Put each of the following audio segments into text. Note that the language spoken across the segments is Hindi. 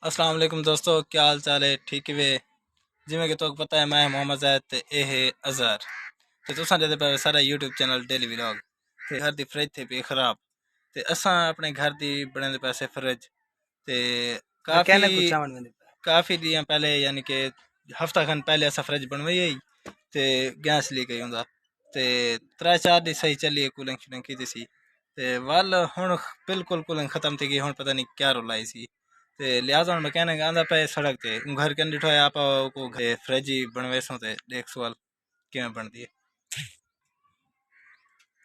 अस्सलाम वालेकुम दोस्तों, क्या हाल चाल है? ठीक वे जिमें कि तो पता है, मैं मोहम्मद जैद ते ए है अजहर। तो तुसां दे पे सारा यूट्यूब चैनल डेली व्लॉग ते घर दी फ्रिज थी भी खराब ते असां अपने घर दी बने पैसे फ्रिज ते काफ़ी काफ़ी दिन पहले यानी कि हफ्ता खन पहले असां फ्रिज बनवाई आई ते गैस लीक आई होंदा ते 3-4 दिन सही चली कूलिंग शूलिंग की सी ते वल हुण बिल्कुल कूलिंग खत्म थी गई। हुण पता नहीं क्या रोला आई सी ते लिहाजा मैकेनिक आंदा पे सड़क ते घर के डिठो आप को फ्रिज ही बनवे सो ते देख सवाल किवें बनदी है।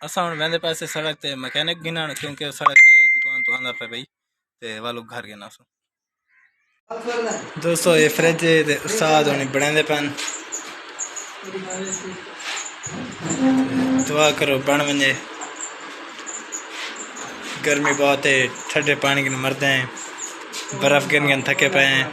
असां हुण वेंदे पैसे सड़क ते मैकेनिक गिनण क्योंकि सड़क ते दुकान तो आंदा पे भाई ते वालू घर गिना सो। दोस्तों ये फ्रिज ते उस्ताद होनी बनांदे पन, दुआ करो बन वने। गर्मी बहुत है, ठंडे पानी के मरते हैं, बर्फ गिन गिन थके पे हैं।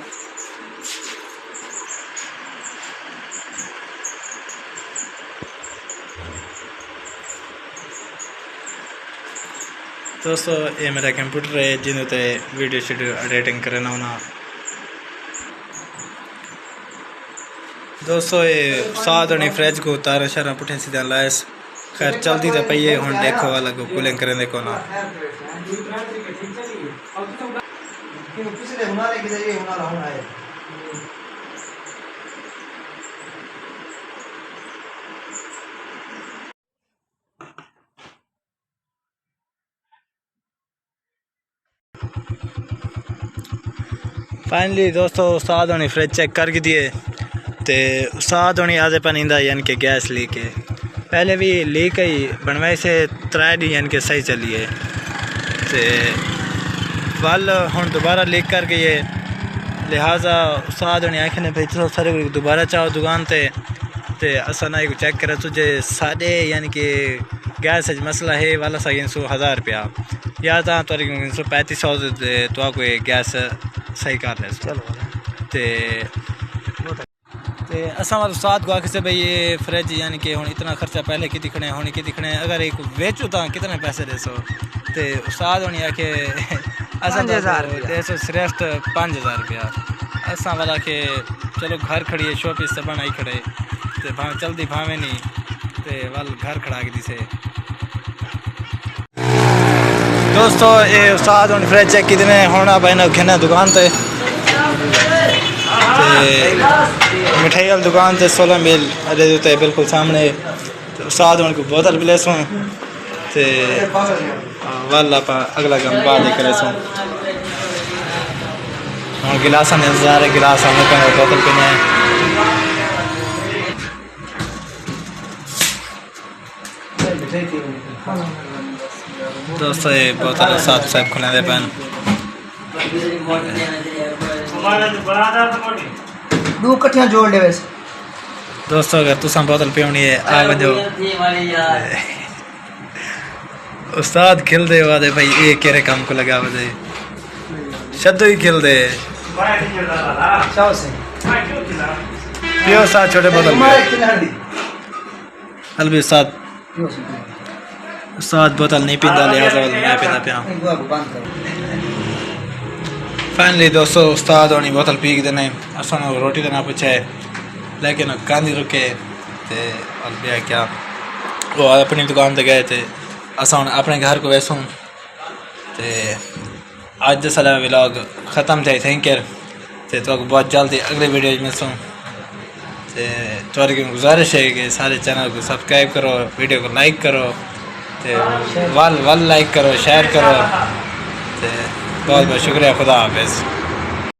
दोस्तों ये मेरा कंप्यूटर है जिन्होंने वीडियो शीडियो एडिटिंग करना होना। दोस्तों ये साथ होनी फ्रिज को तारा शारा पुठे सीधा लायस खैर चलती तो पई है। हुण देखो वाला को कूलिंग करें देखो ना। फाइनली दोस्तों उस्ताद होनी फ्रिज चेक कर दिए ते उस्ताद होनी आधे पानी इंदा यानी कि गैस लीक है। पहले भी लीक ही बनवाई से 3 दिन यानी कि सही चली है ते वल हुण दोबारा लीक कर गई है। लिहाजा उस्ताद होनी आखने भाई चलो सारे दोबारा चाहो दुकान ते असा ना चेक करे तुझे साढ़े यानी कि गैस मसला है वाला सा 1000 रुपया या तो 3500 तो कोई गैस सही कर रहे चलो ते असा वाल उस्ताद को आखे से भाई ये फ्रिज यानी कि हुण इतना खर्चा पहले की दिखने होनी की दिखने अगर एक बेचो तो कितने पैसे दे सो ते उस्ताद होनी आखे असा दे सो सिर्फ 5000 रुपया। असा वाला के चलो घर खड़ी है शॉपीस से बनाई खड़े ते भाव चलती भावे नहीं ते वाल घर खड़ा के दिसे। दोस्तों ये उस्ताद हुण फ्रिज चेक कितने होना भाई खेना दुकान ते मिठाई वाली दुकान से 16 मील अरे तो बिल्कुल सामने उस्ताद उनको बोतल भी ले सो ते वाला पा अगला काम बाद करे सो। और गिलास में इंतजार है, गिलास हमें पे बोतल पीने है। दोस्तों ये बोतल साथ साथ खुले दे पेन दो कट्ठियां जोड़ ले वैसे। दोस्तों अगर तुसा बोतल पीनी है आ वजो उस्ताद खिल दे वादे भाई ये केरे काम को लगा वजे शद्दू ही खिल दे पियो साथ छोटे बोतल अलबी उस्ताद बोतल नहीं पींदा लिहाजा मैं पींदा पिया। फाइनली दोस्तों उस्ताद होनी बोतल पी के देने असा रोटी देना पूछे लेकिन कांदी रुके ते अलबिया क्या वो अपनी दुकान ते गए थे असा अपने घर को वैसूँ ते आज दस साल व्लॉग ख़त्म थे। थैंक यू ते तो बहुत जल्दी अगले वीडियो में मिलूँ ते तुम्हारी गुजारिश है कि सारे चैनल को सब्सक्राइब करो, वीडियो को लाइक करो ते वल लाइक करो शेयर करो ते बहुत बहुत शुक्रिया। खुदा हाफिज़।